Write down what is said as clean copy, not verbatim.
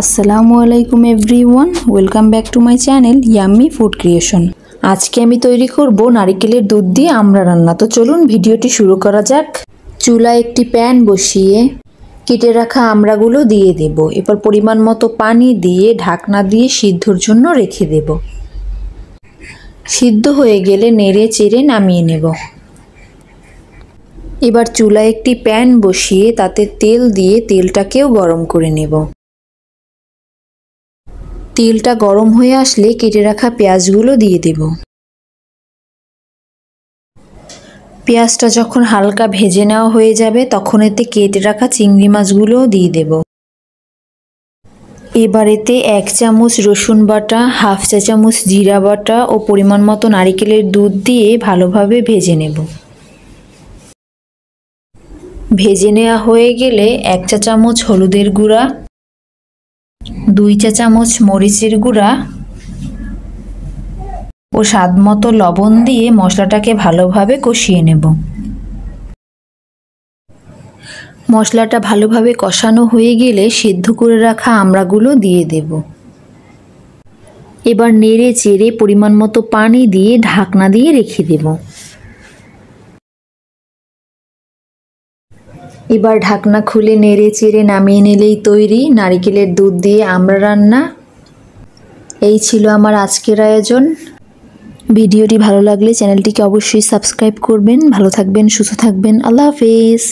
আসসালামু আলাইকুম everyone, welcome back to my channel yummy food creation. আজকে আমি তৈরি করব নারকেলের দুধ দিয়ে আমড়া রান্না। তো চলুন ভিডিওটি শুরু করা যাক। চুলায় একটি প্যান বসিয়ে কেটে রাখা আমড়াগুলো দিয়ে দেব। এরপর পরিমাণ মতো পানি দিয়ে ঢাকনা দিয়ে সিদ্ধর জন্য রেখে দেব। সিদ্ধ হয়ে গেলে নেড়ে চেড়ে নামিয়ে নেব। এবার চুলায় একটি প্যান বসিয়ে তাতে তেল দিয়ে তেলটাকেও গরম করে নেব। তেলটা গরম হয়ে আসলে কেটে রাখা পেঁয়াজগুলো দিয়ে দেব। পেঁয়াজটা যখন হালকা ভেজে নেওয়া হয়ে যাবে তখন এতে কেটে রাখা চিংড়ি মাছগুলোও দিয়ে দেব। এবার এতে 1 চামচ রসুন বাটা, হাফ চা চামচ জিরা বাটা ও পরিমাণ মতো নারকেলের দুধ দিয়ে ভালোভাবে ভেজে নেব। ভেজে নেওয়া হয়ে গেলে 1 চা চামচ হলুদের গুঁড়া, 2 চা চামচ মরিচের গুঁড়া ও স্বাদমতো লবণ দিয়ে মশলাটাকে ভালোভাবে কষিয়ে নেব। মশলাটা ভালোভাবে কষানো হয়ে গেলে সিদ্ধ করে রাখা আমড়াগুলো দিয়ে দেব। এবার নেড়ে চেড়ে পরিমাণ মতো পানি দিয়ে ঢাকনা দিয়ে রেখে দেব। এবার ঢাকনা খুলে নেড়ে চেড়ে নামিয়ে নিলেই তৈরি নারকেলের দুধ দিয়ে আমড়া রান্না। এই ছিল আমার আজকের আয়োজন। ভিডিওটি ভালো লাগলে চ্যানেলটিকে অবশ্যই সাবস্ক্রাইব করবেন। ভালো থাকবেন, সুস্থ থাকবেন। আল্লাহ হাফেজ।